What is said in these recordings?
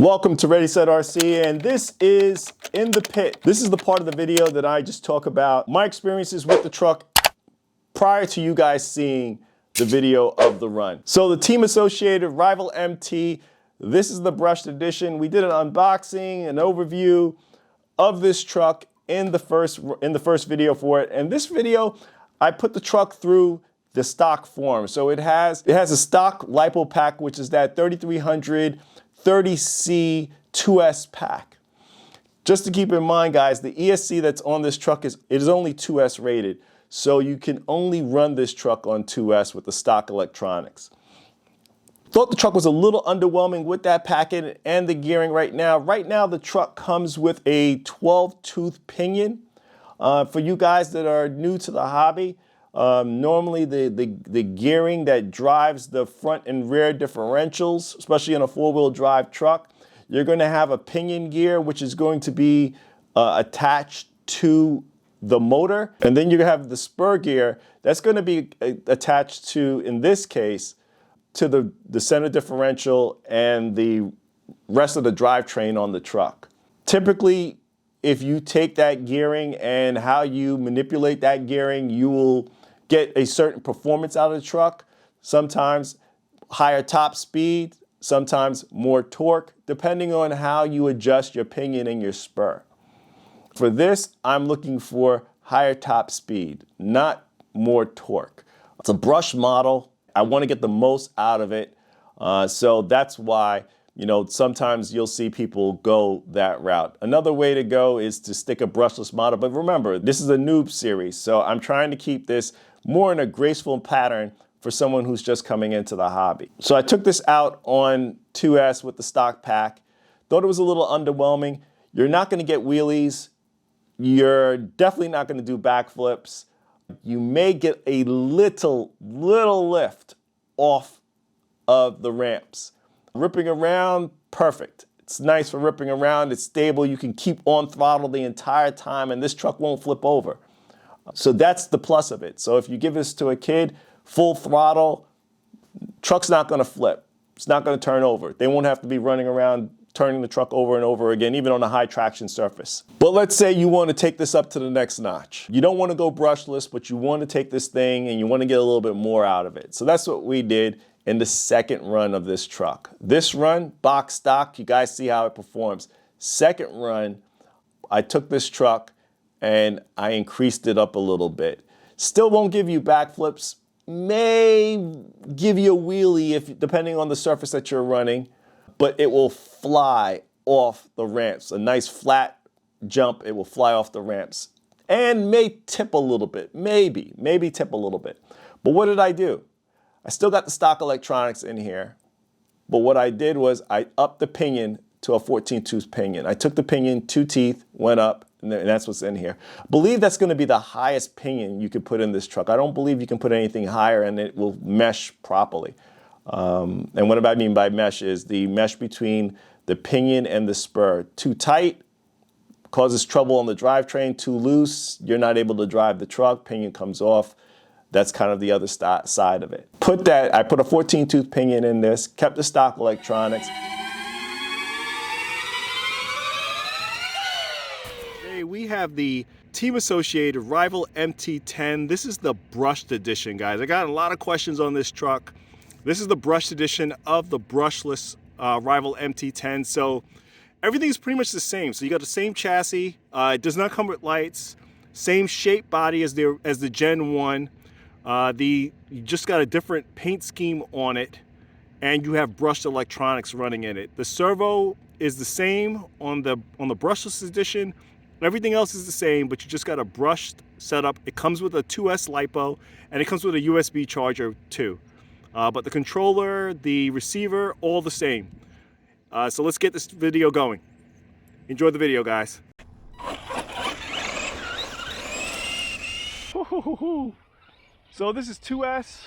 Welcome to Ready Set RC, and this is In the Pit. This is the part of the video that I just talk about my experiences with the truck prior to you guys seeing the video of the run. So the team associated Rival MT, this is the Brushed Edition. We did an unboxing, an overview of this truck in the first video for it. And this video, I put the truck through the stock form. So it has a stock LiPo pack, which is that 3300 30C 2S pack. Just to keep in mind, guys, the ESC that's on this truck is only 2S rated. So you can only run this truck on 2S with the stock electronics. Thought the truck was a little underwhelming with that packet and the gearing right now. Right now, the truck comes with a 12-tooth pinion. For you guys that are new to the hobby, normally the gearing that drives the front and rear differentials, especially in a four-wheel drive truck, you're going to have a pinion gear, which is going to be attached to the motor. And then you have the spur gear that's going to be attached to, in this case, to the center differential and the rest of the drivetrain on the truck. Typically, if you take that gearing and how you manipulate that gearing, you will get a certain performance out of the truck. Sometimes higher top speed, sometimes more torque, depending on how you adjust your pinion and your spur. For this, I'm looking for higher top speed, not more torque. It's a brush model. I want to get the most out of it. So that's why, sometimes you'll see people go that route. Another way to go is to stick a brushless model. But remember, this is a Noobs series. So I'm trying to keep this more in a graceful pattern for someone who's just coming into the hobby. So I took this out on 2S with the stock pack. Thought it was a little underwhelming. You're not going to get wheelies. You're definitely not going to do backflips. You may get a little lift off of the ramps. Ripping around, perfect. It's nice for ripping around. It's stable. You can keep on throttle the entire time and this truck won't flip over. So that's the plus of it. So if you give this to a kid, full throttle, truck's not going to flip. It's not going to turn over. They won't have to be running around turning the truck over and over again, even on a high traction surface. But let's say you want to take this up to the next notch. You don't want to go brushless, but you want to take this thing and you want to get a little bit more out of it. So that's what we did in the second run of this truck. This run, box stock, you guys see how it performs. Second run, I took this truck and I increased it up a little bit. Still won't give you backflips, may give you a wheelie depending on the surface that you're running, but it will fly off the ramps. A nice flat jump, it will fly off the ramps and may tip a little bit, maybe tip a little bit. But what did I do? I still got the stock electronics in here, but what I did was I upped the pinion to a 14-tooth pinion. I took the pinion, 2 teeth, went up, and that's what's in here. I believe that's going to be the highest pinion you could put in this truck. I don't believe you can put anything higher and it will mesh properly. And what I mean by mesh is the mesh between the pinion and the spur. Too tight causes trouble on the drivetrain. Too loose, you're not able to drive the truck. Pinion comes off. That's kind of the other side of it. I put a 14-tooth pinion in this, kept the stock electronics. Hey, we have the team associated Rival MT10. This is the Brushed Edition, guys. I got a lot of questions on this truck. This is the Brushed Edition of the brushless Rival MT10. So everything's pretty much the same. So you got the same chassis. It does not come with lights. Same shape body as the Gen 1. You just got a different paint scheme on it, and you have brushed electronics running in it. The servo is the same on the brushless edition. Everything else is the same, but you just got a brushed setup. It comes with a 2S LiPo, and it comes with a USB charger too. But the controller, the receiver, all the same. So let's get this video going. Enjoy the video, guys. So this is 2S.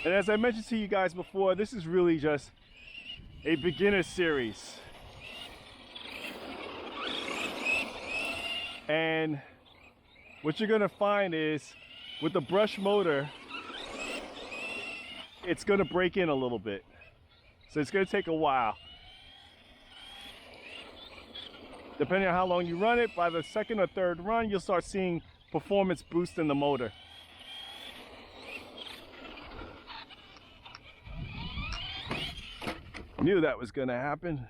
And as I mentioned to you guys before, this is really just a beginner series. And what you're gonna find is with the brush motor, it's gonna break in a little bit. So it's gonna take a while. Depending on how long you run it, by the second or third run, you'll start seeing performance boost in the motor. Knew that was gonna happen.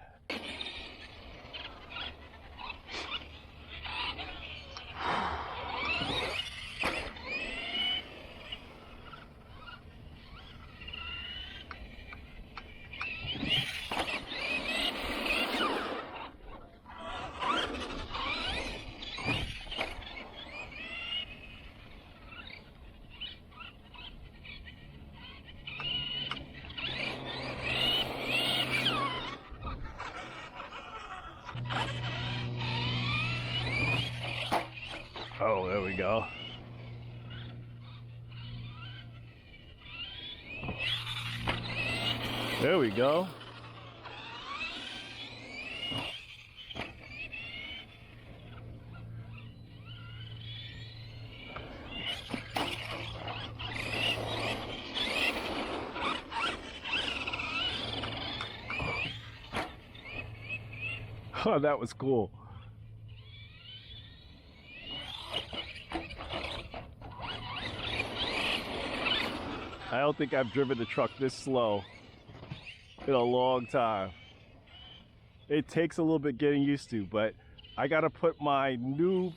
Oh, there we go. There we go. Oh, that was cool. I don't think I've driven the truck this slow in a long time. It takes a little bit getting used to, but I gotta put my noob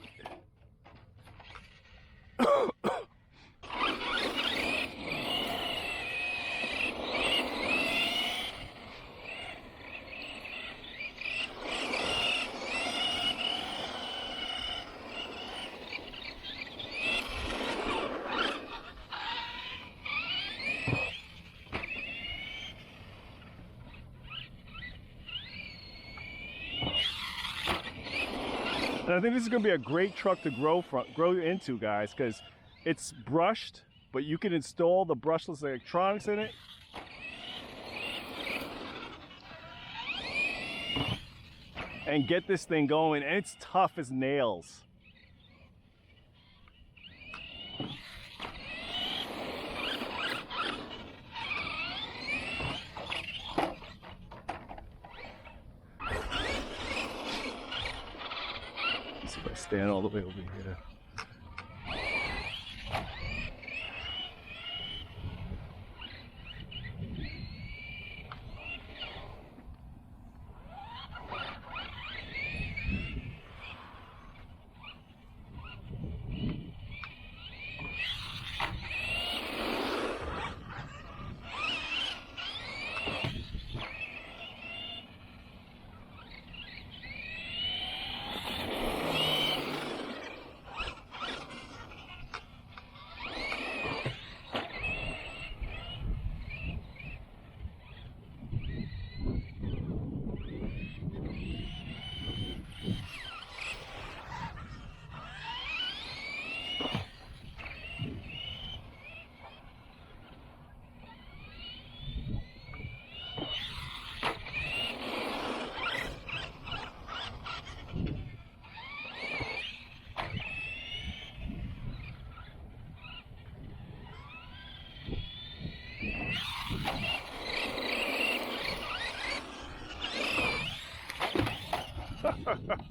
and I think this is going to be a great truck to grow into, guys, because it's brushed, but you can install the brushless electronics in it. And get this thing going, and it's tough as nails. If I stand all the way over here.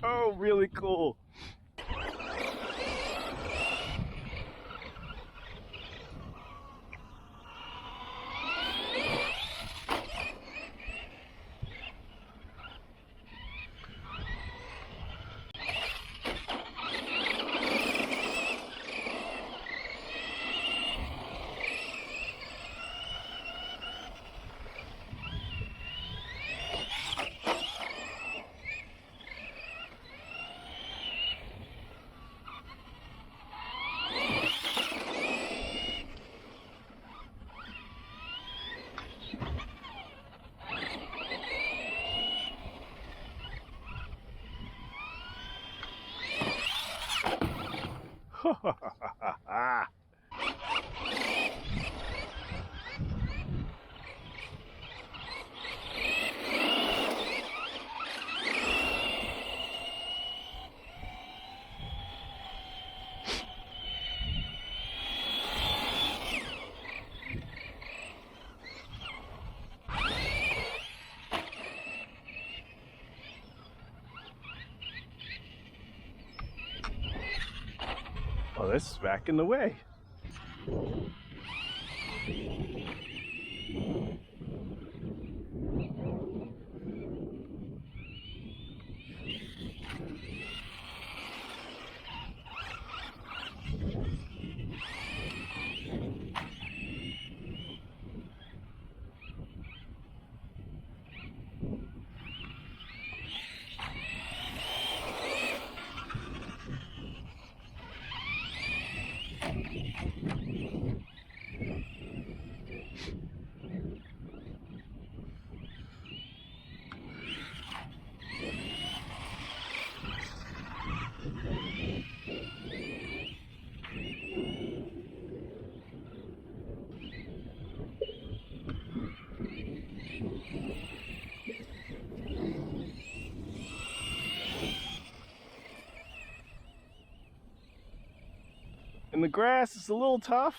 Oh, really cool. that's back in the way. And the grass is a little tough.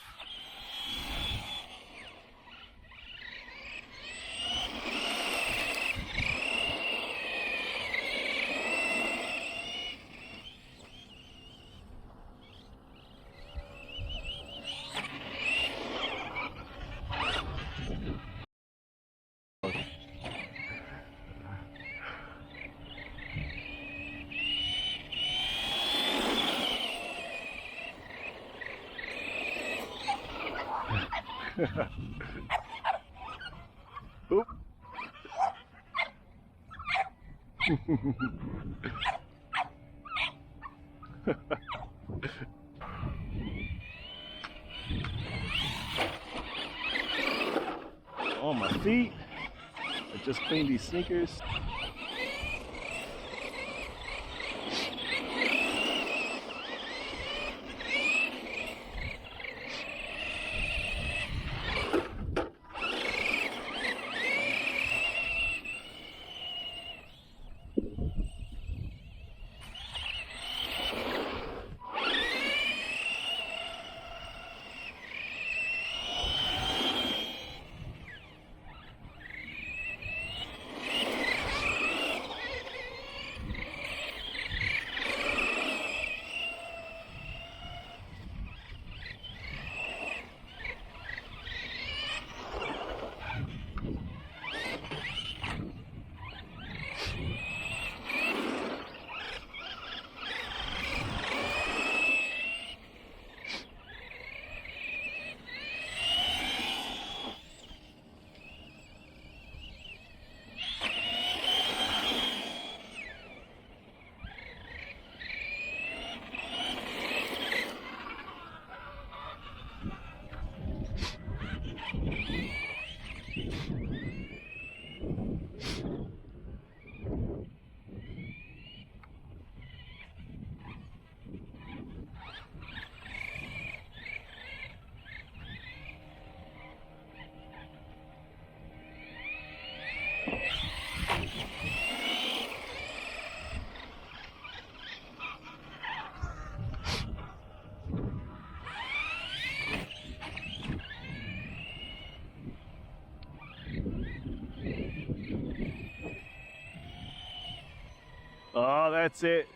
Oop. On my feet. I just cleaned these sneakers. Oh, that's it.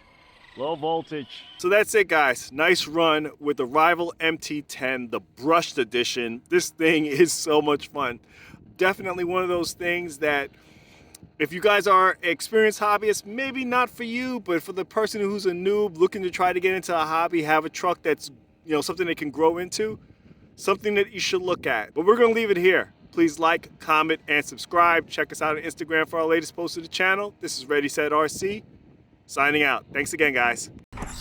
Low voltage. So that's it, guys. Nice run with the Rival MT10, the Brushed Edition. This thing is so much fun. Definitely one of those things that if you guys are experienced hobbyists, maybe not for you, but for the person who's a noob looking to try to get into a hobby, have a truck that's, something they can grow into, something that you should look at. But we're going to leave it here. Please like, comment, and subscribe. Check us out on Instagram for our latest post to the channel. This is Ready Set RC. Signing out. Thanks again, guys. This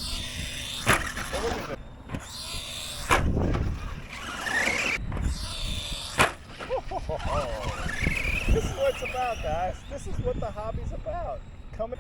is what it's about, guys. This is what the hobby's about. Coming.